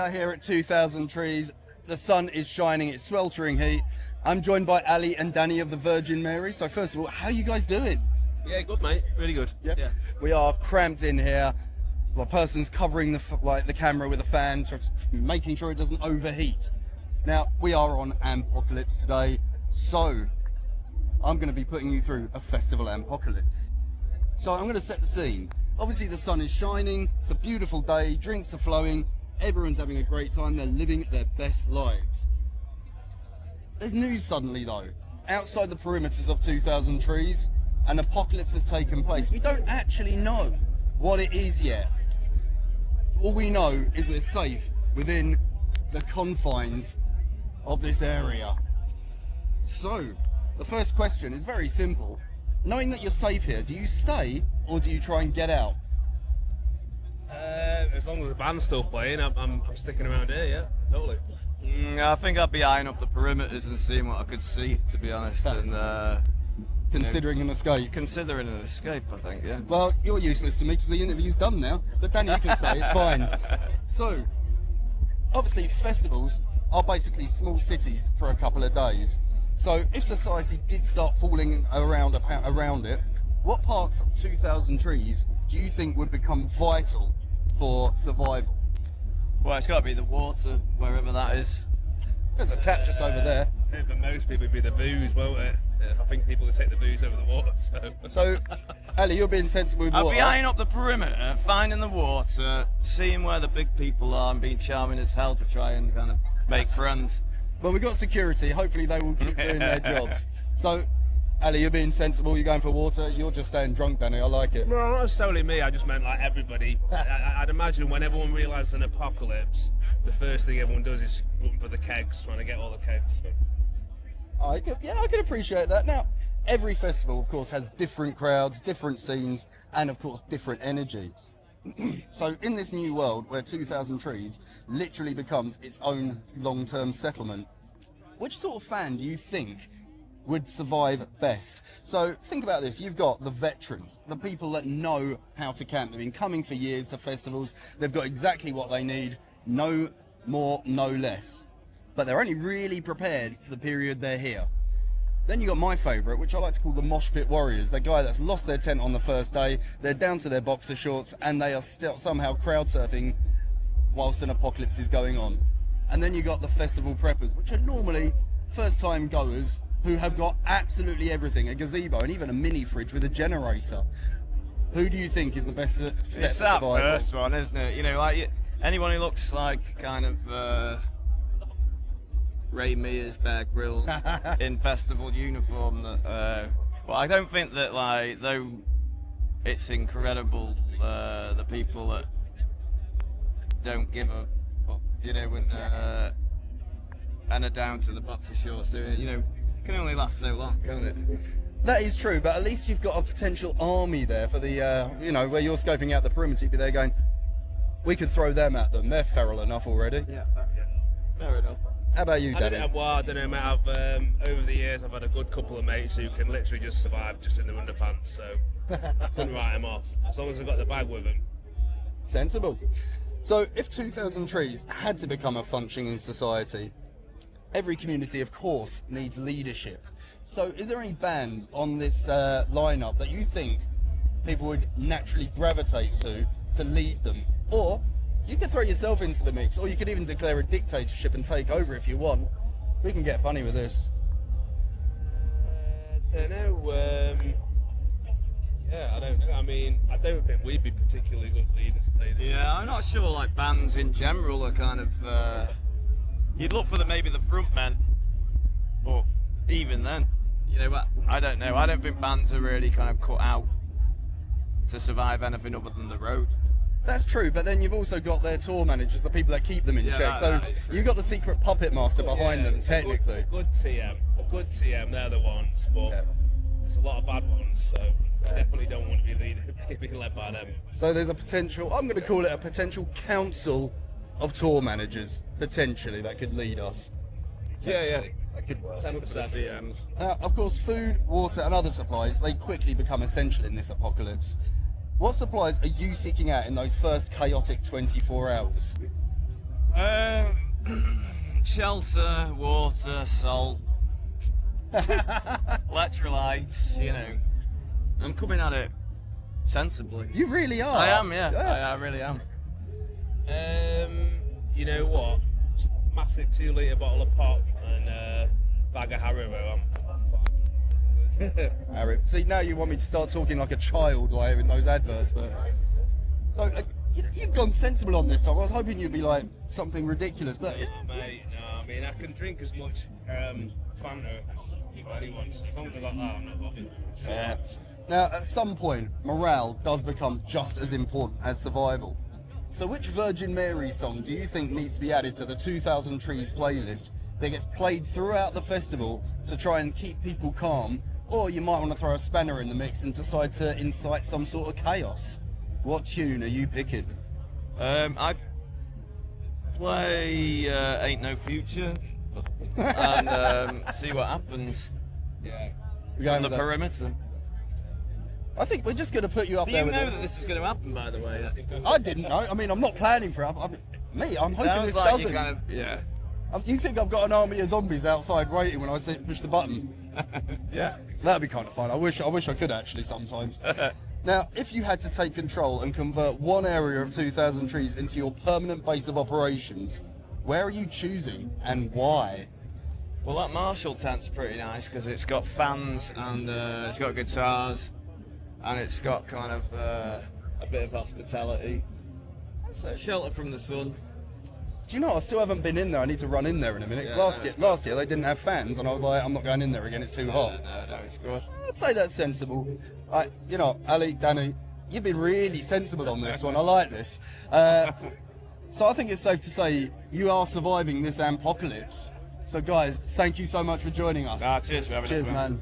are here at 2000Trees. The sun is shining, it's sweltering heat. I'm joined by Ali and Danny of the Virginmarys. So first of all, how are you guys doing? Yeah, good mate, really good. Yeah. We are cramped in here. The person's covering the camera with a fan, making sure it doesn't overheat. Now, we are on Ampocalypse today, so I'm going to be putting you through a festival Ampocalypse. So I'm going to set the scene. Obviously the sun is shining, it's a beautiful day, drinks are flowing, everyone's having a great time, they're living their best lives. There's news suddenly though. Outside the perimeters of 2000Trees, an apocalypse has taken place. We don't actually know what it is yet. All we know is we're safe within the confines of this area. So, the first question is very simple. Knowing that you're safe here, do you stay or do you try and get out? As long as the band's still playing, I'm sticking around here, yeah, totally. I think I'd be eyeing up the perimeters and seeing what I could see, to be honest, and Considering an escape? considering an escape, I think, yeah. Well, you're useless to me because the interview's done now, but Danny, you can stay, it's fine. So, obviously festivals are basically small cities for a couple of days. So if society did start falling around it, what parts of 2000Trees do you think would become vital for survival? Well, it's got to be the water, wherever that is. There's a tap just over there. For most people it'd be the booze, won't it? I think people would take the booze over the water, so... So, Ali, you're being sensible with I'd water. be eyeing up the perimeter, finding the water, seeing where the big people are and being charming as hell to try and kind of make friends. Well, we've got security. Hopefully they will keep doing their jobs. So, Ali, you're being sensible. You're going for water. You're just staying drunk, Danny. I like it. No, not necessarily me, I just meant like everybody. I'd imagine when everyone realises an apocalypse, the first thing everyone does is run for the kegs, trying to get all the kegs. So. I can appreciate that. Now, every festival, of course, has different crowds, different scenes, and, of course, different energy. So, in this new world where 2000Trees literally becomes its own long-term settlement, which sort of fan do you think would survive best? So, think about this. You've got the veterans, the people that know how to camp. They've been coming for years to festivals. They've got exactly what they need. No more, no less. But they're only really prepared for the period they're here. Then you got my favourite, which I like to call the mosh pit warriors. The guy that's lost their tent on the first day, they're down to their boxer shorts, and they are still somehow crowd surfing whilst an apocalypse is going on. And then you got the festival preppers, which are normally first time goers who have got absolutely everything, a gazebo and even a mini fridge with a generator. Who do you think is the best set It's for that survival? first one, isn't it? You know, like anyone who looks like kind of Ray Mears, Bear Grylls in festival uniform. But I don't think that, like, though it's incredible, the people that don't give a fuck, you know, and are down to the boxer shorts, you know, can only last so long, can't it? That is true, but at least you've got a potential army there for the, you know, where you're scoping out the perimeter. You'd be there going, we could throw them at them. They're feral enough already. Yeah, fair enough. How about you, Daddy? I don't know, mate. Over the years, I've had a good couple of mates who can literally just survive just in their underpants, so I couldn't write them off. As long as I've got the bag with them. Sensible. So, if 2000Trees had to become a functioning society, every community, of course, needs leadership. So, is there any bands on this lineup that you think people would naturally gravitate to lead them? Or you could throw yourself into the mix, or you could even declare a dictatorship and take over if you want. We can get funny with this. I don't know. Yeah, I don't know. I mean, I don't think we'd be particularly good leaders today. Yeah, I'm not sure. Like bands in general are kind of. You'd look for maybe the front men, but even then, you know, I don't know. I don't think bands are really kind of cut out to survive anything other than the road. That's true, but then you've also got their tour managers, the people that keep them in check. So you've got the secret puppet master behind them, technically. A good TM, they're the ones, but there's a lot of bad ones, so I definitely don't want to be being led by them. So there's a potential, I'm going to call it a potential council of tour managers, potentially, that could lead us. Yeah. That could work. 10%. Now, of course, food, water and other supplies, they quickly become essential in this apocalypse. What supplies are you seeking out in those first chaotic 24 hours? Shelter, water, salt, electrolytes, you know. I'm coming at it sensibly. You really are. I am, yeah. I really am. You know what? Just a massive 2-litre bottle of pop and a bag of Haribo. I'm fine. Harry, see, now you want me to start talking like a child, like in those adverts, but so you've gone sensible on this time. I was hoping you'd be like something ridiculous, but No, mate, no. I mean, I can drink as much Fanta as anyone. So as long as I got that, I'm not bothered. yeah. Now, at some point, morale does become just as important as survival. So, which Virgin Mary song do you think needs to be added to the 2000Trees playlist that gets played throughout the festival to try and keep people calm? Or you might want to throw a spanner in the mix and decide to incite some sort of chaos. What tune are you picking? I play Ain't No Future and see what happens. Yeah. We're going On the with that. perimeter. I think we're just going to put you up Do there you with know it. that this is going to happen, by the way? I didn't know. I mean, I'm not planning for it. I'm hoping Sounds this like doesn't. you kind of, yeah. You think I've got an army of zombies outside waiting when I say push the button? Yeah. That'd be kind of fun. I wish I could actually sometimes. Now, if you had to take control and convert one area of 2000Trees into your permanent base of operations, where are you choosing and why? Well, that Marshall tent's pretty nice because it's got fans and it's got guitars and it's got kind of a bit of hospitality. Shelter from the sun. Do you know, I still haven't been in there. I need to run in there in a minute. 'Cause Yeah, last year they didn't have fans, and I was like, I'm not going in there again. It's too hot. No, it's good. I'd say that's sensible. You know, Ali, Danny, you've been really sensible on this one. I like this. So I think it's safe to say you are surviving this Ampocalypse. So guys, thank you so much for joining us. Cheers for having us. Cheers, man.